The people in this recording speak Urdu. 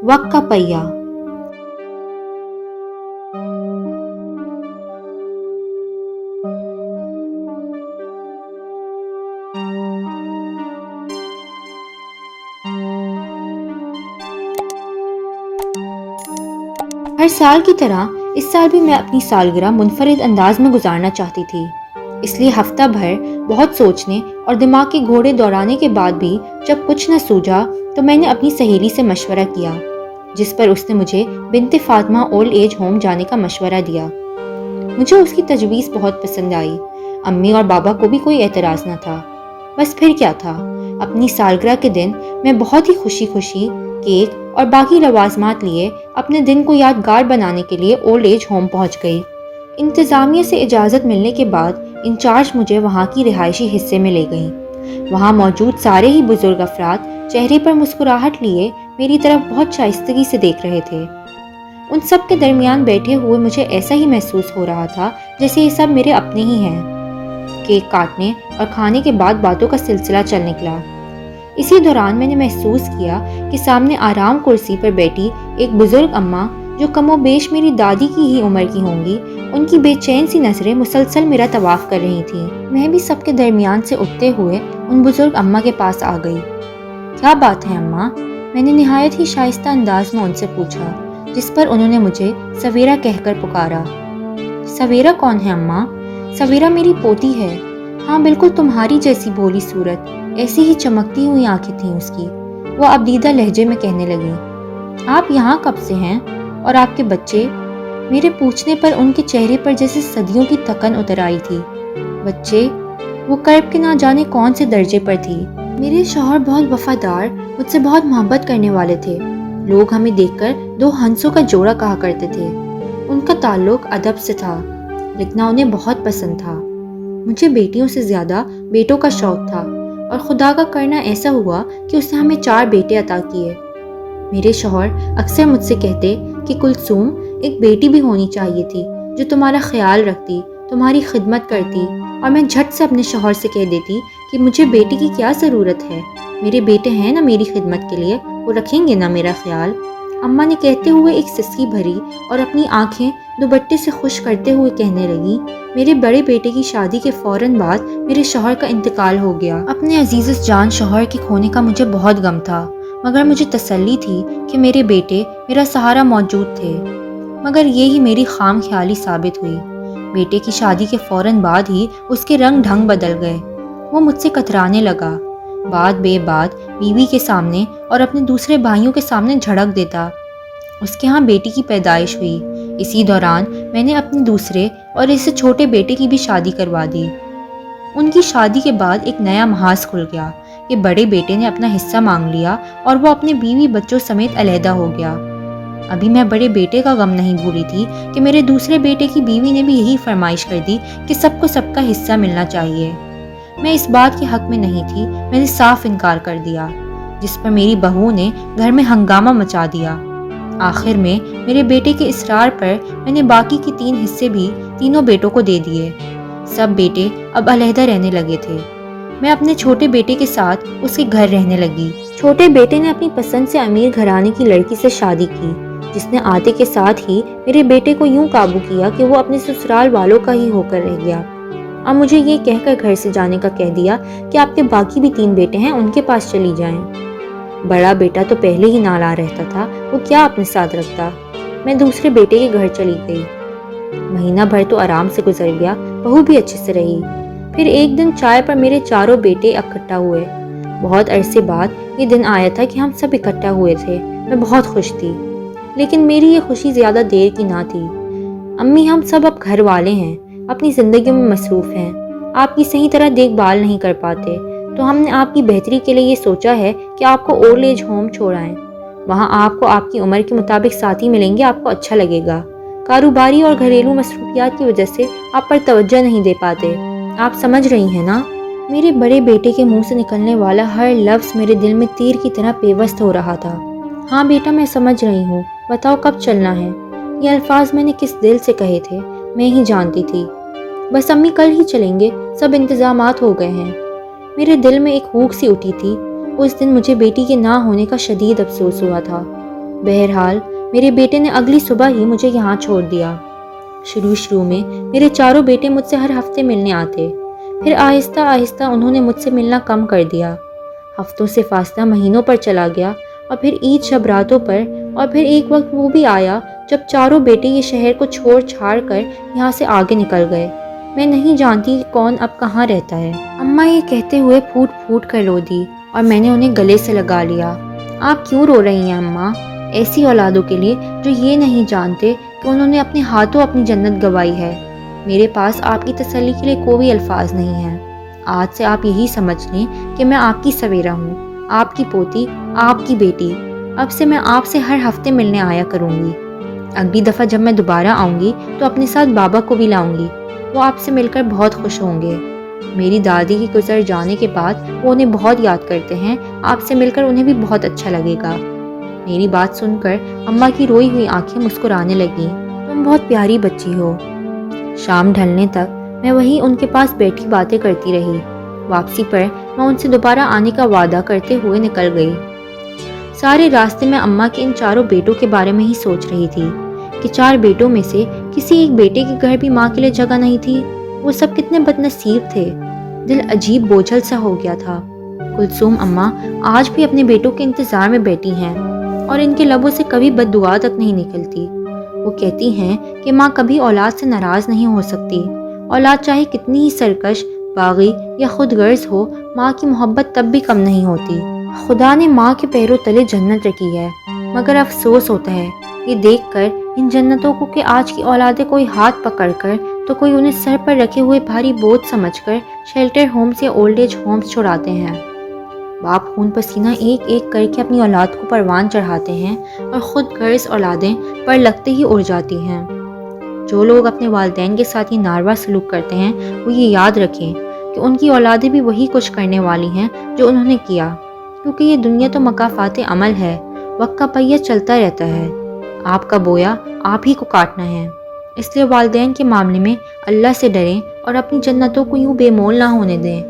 وقت کا پہیہ۔ ہر سال کی طرح اس سال بھی میں اپنی سالگرہ منفرد انداز میں گزارنا چاہتی تھی، اس لیے ہفتہ بھر بہت سوچنے اور دماغ کے گھوڑے دوڑانے کے بعد بھی جب کچھ نہ سوجھا تو میں نے اپنی سہیلی سے مشورہ کیا، جس پر اس نے مجھے بنت فاطمہ اولڈ ایج ہوم جانے کا مشورہ دیا۔ مجھے اس کی تجویز بہت پسند آئی۔ امی اور بابا کو بھی کوئی اعتراض نہ تھا۔ بس پھر کیا تھا، اپنی سالگرہ کے دن میں بہت ہی خوشی کیک اور باقی لوازمات لیے اپنے دن کو یادگار بنانے کے لیے اولڈ ایج ہوم پہنچ گئی۔ انتظامیہ سے اجازت ملنے کے بعد انچارج مجھے وہاں کی رہائشی حصے میں لے گئیں۔ وہاں موجود سارے ہی بزرگ افراد چہرے پر مسکراہٹ لیے میری طرف بہت شائستگی سے دیکھ رہے تھے۔ ان سب کے درمیان بیٹھے ہوئے مجھے ایسا ہی محسوس ہو رہا تھا جیسے یہ سب میرے اپنے ہی ہیں۔ کیک کاٹنے اور کھانے کے بعد باتوں کا سلسلہ چل نکلا۔ اسی دوران میں نے محسوس کیا کہ سامنے آرام کرسی پر بیٹھی ایک بزرگ اماں جو کم و بیش میری دادی کی ہی عمر کی ہوں گی، ان کی بے چین سی نظریں مسلسل میرا طواف کر رہی تھیں۔ میں بھی سب کے درمیان سے اٹھتے ہوئے ان بزرگ اماں کے پاس آ گئی۔ کیا بات ہے اماں؟ میں نے نہایت ہی شائستہ انداز میں ان سے پوچھا، جس پر انہوں نے مجھے سویرا کہہ کر پکارا۔ سویرا کون ہے اماں؟ سویرا میری پوتی ہے۔ ہاں بالکل تمہاری جیسی بھولی صورت، ایسی ہی چمکتی ہوئی آنکھیں تھیں اس کی۔ وہ ابدیدہ لہجے میں کہنے لگی، آپ یہاں کب سے ہیں؟ اور آپ کے بچے؟ میرے پوچھنے پر ان کے چہرے پر جیسے صدیوں کی تھکن اتر آئی تھی۔ بچے؟ وہ کرب کے نہ جانے کون سے درجے پر تھی۔ میرے شوہر بہت وفادار، مجھ سے بہت محبت کرنے والے تھے۔ لوگ ہمیں دیکھ کر دو ہنسوں کا جوڑا کہا کرتے تھے۔ ان کا تعلق ادب سے تھا، لکھنا انہیں بہت پسند تھا۔ مجھے بیٹیوں سے زیادہ بیٹوں کا شوق تھا، اور خدا کا کرنا ایسا ہوا کہ اس نے ہمیں 4 بیٹے عطا کیے۔ میرے شوہر اکثر مجھ سے کہتے کہ کلثوم، ایک بیٹی بھی ہونی چاہیے تھی جو تمہارا خیال رکھتی، تمہاری خدمت کرتی، اور میں جھٹ سے اپنے شوہر سے کہہ دیتی کہ مجھے بیٹی کی کیا ضرورت ہے، میرے بیٹے ہیں نا میری خدمت کے لیے، وہ رکھیں گے نا میرا خیال۔ اماں نے کہتے ہوئے ایک سسکی بھری اور اپنی آنکھیں دوپٹے سے خشک کرتے ہوئے کہنے لگی، میرے بڑے بیٹے کی شادی کے فوراً بعد میرے شوہر کا انتقال ہو گیا۔ اپنے عزیز جان شوہر کے کھونے کا مجھے بہت غم تھا، مگر مجھے تسلی تھی کہ میرے بیٹے میرا سہارا موجود تھے۔ مگر یہی میری خام خیالی ثابت ہوئی۔ بیٹے کی شادی کے فوراً بعد ہی اس کے رنگ ڈھنگ بدل گئے۔ وہ مجھ سے کترانے لگا، بات بے بات بیوی کے سامنے اور اپنے دوسرے بھائیوں کے سامنے جھڑک دیتا۔ اس کے ہاں بیٹی کی پیدائش ہوئی۔ اسی دوران میں نے اپنے دوسرے اور اس سے چھوٹے بیٹے کی بھی شادی کروا دی۔ ان کی شادی کے بعد ایک نیا محاذ کھل گیا کہ بڑے بیٹے نے اپنا حصہ مانگ لیا اور وہ اپنے بیوی بچوں سمیت علیحدہ ہو گیا۔ ابھی میں بڑے بیٹے کا غم نہیں بھولی تھی کہ میرے دوسرے بیٹے کی بیوی نے بھی یہی فرمائش کر دی کہ سب کو سب کا حصہ ملنا چاہیے۔ میں اس بات کے حق میں نہیں تھی، میں نے صاف انکار کر دیا، جس پر میری بہو نے گھر میں ہنگامہ مچا دیا۔ آخر میں میرے بیٹے کے اصرار پر میں نے باقی کے 3 حصے بھی تینوں بیٹوں کو دے دیے۔ سب بیٹے اب علیحدہ رہنے لگے تھے۔ میں اپنے چھوٹے بیٹے کے ساتھ اس کے گھر رہنے لگی۔ چھوٹے بیٹے نے اپنی پسند سے امیر گھرانے کی لڑکی سے شادی کی، جس نے آتے کے ساتھ ہی میرے بیٹے کو یوں قابو کیا کہ وہ اپنے سسرال والوں کا ہی ہو کر رہ گیا۔ اب مجھے یہ کہہ کر گھر سے جانے کا کہہ دیا کہ آپ کے باقی بھی 3 بیٹے ہیں، ان کے پاس چلی جائیں۔ بڑا بیٹا تو پہلے ہی نالا رہتا تھا، وہ کیا اپنے ساتھ رکھتا۔ میں دوسرے بیٹے کے گھر چلی گئی۔ مہینہ بھر تو آرام سے گزر گیا، بہو بھی اچھے سے رہی۔ پھر ایک دن چائے پر میرے 4 بیٹے اکٹھا ہوئے۔ بہت عرصے بعد یہ دن آیا تھا کہ ہم سب اکٹھا ہوئے تھے۔ میں بہت خوش تھی، لیکن میری یہ خوشی زیادہ دیر کی نہ تھی۔ امی، ہم سب اب گھر والے ہیں، اپنی زندگی میں مصروف ہیں، آپ کی صحیح طرح دیکھ بھال نہیں کر پاتے، تو ہم نے آپ کی بہتری کے لیے یہ سوچا ہے کہ آپ کو اولڈ ایج ہوم چھوڑائیں۔ وہاں آپ کو آپ کی عمر کے مطابق ساتھی ملیں گے، آپ کو اچھا لگے گا۔ کاروباری اور گھریلو مصروفیات کی وجہ سے آپ پر توجہ نہیں دے پاتے، آپ سمجھ رہی ہیں نا؟ میرے بڑے بیٹے کے منہ سے نکلنے والا ہر لفظ میرے دل میں تیر کی طرح پیوست ہو رہا تھا۔ ہاں بیٹا، میں سمجھ رہی ہوں، بتاؤ کب چلنا ہے؟ یہ الفاظ میں نے کس دل سے کہے تھے میں ہی جانتی تھی۔ بس امی، کل ہی چلیں گے، سب انتظامات ہو گئے ہیں۔ میرے دل میں ایک ہوک سی اٹھی تھی۔ اس دن مجھے بیٹی کے نہ ہونے کا شدید افسوس ہوا تھا۔ بہرحال میرے بیٹے نے اگلی صبح ہی مجھے یہاں چھوڑ دیا۔ شروع میں میرے چاروں بیٹے مجھ سے ہر ہفتے ملنے آتے، پھر آہستہ آہستہ انہوں نے مجھ سے ملنا کم کر دیا۔ ہفتوں سے فاصلہ مہینوں پر چلا گیا، اور پھر عید شب راتوں پر، اور پھر ایک وقت وہ بھی آیا جب چاروں بیٹے یہ شہر کو چھوڑ چھاڑ کر یہاں سے آگے نکل گئے۔ میں نہیں جانتی کہ کون اب کہاں رہتا ہے۔ اماں یہ کہتے ہوئے پھوٹ پھوٹ کر رو دی، اور میں نے انہیں گلے سے لگا لیا۔ آپ کیوں رو رہی ہیں اماں؟ ایسی اولادوں کے لیے جو یہ نہیں جانتے کہ انہوں نے اپنے ہاتھوں اپنی جنت گنوائی ہے۔ میرے پاس آپ کی تسلی کے لیے کوئی الفاظ نہیں ہیں۔ آج سے آپ یہی سمجھ لیں کہ میں آپ کی سویرا ہوں، آپ کی پوتی، آپ کی بیٹی۔ اب سے میں آپ سے ہر ہفتے ملنے آیا کروں گی۔ اگلی دفعہ جب میں دوبارہ آؤں گی تو اپنے ساتھ بابا کو بھی لاؤں گی، وہ آپ سے مل کر بہت خوش ہوں گے۔ میری دادی کی گزر جانے کے بعد وہ انہیں بہت یاد کرتے ہیں، آپ سے مل کر انہیں بھی بہت اچھا لگے گا۔ میری بات سن کر اماں کی روئی ہوئی آنکھیں مسکرانے لگیں۔ تم بہت پیاری بچی ہو۔ شام ڈھلنے تک میں وہیں ان کے پاس بیٹھی باتیں کرتی رہی۔ واپسی پر میں ان سے دوبارہ آنے کا وعدہ کرتے ہوئے نکل گئی۔ سارے راستے میں اماں کے ان چاروں بیٹوں کے بارے میں ہی سوچ رہی تھی کہ 4 بیٹوں میں سے کسی ایک بیٹے کے گھر بھی ماں کے لیے جگہ نہیں تھی۔ وہ سب کتنے بد نصیب تھے۔ دل عجیب بوجھل سا ہو گیا تھا۔ کلثوم اماں آج بھی اپنے بیٹوں کے انتظار میں بیٹھی ہیں، اور ان کے لبوں سے کبھی بد دعا تک نہیں نکلتی۔ وہ کہتی ہیں کہ ماں کبھی اولاد سے ناراض نہیں ہو سکتی۔ اولاد چاہے کتنی ہی سرکش، باغی یا خود غرض ہو، ماں کی محبت تب بھی کم نہیں ہوتی۔ خدا نے ماں کے پیروں تلے جنت رکھی ہے، مگر افسوس ہوتا ہے یہ دیکھ کر ان جنتوں کو کہ آج کی اولادیں کوئی ہاتھ پکڑ کر تو کوئی انہیں سر پر رکھے ہوئے بھاری بوجھ سمجھ کر شیلٹر ہومز یا اولڈ ایج ہومز چھوڑاتے ہیں۔ باپ خون پسینہ ایک ایک کر کے اپنی اولاد کو پروان چڑھاتے ہیں، اور خود غرض اولادیں پر لگتے ہی اڑ جاتی ہیں۔ جو لوگ اپنے والدین کے ساتھ یہ ناروا سلوک کرتے ہیں وہ یہ یاد رکھیں کہ ان کی اولادیں بھی وہی کچھ کرنے والی ہیں جو انہوں نے کیا، کیونکہ یہ دنیا تو مکافات عمل ہے۔ وقت کا پہیہ چلتا رہتا ہے، آپ کا بویا آپ ہی کو کاٹنا ہے۔ اس لیے والدین کے معاملے میں اللہ سے ڈریں اور اپنی جنتوں کو یوں بے مول نہ ہونے دیں۔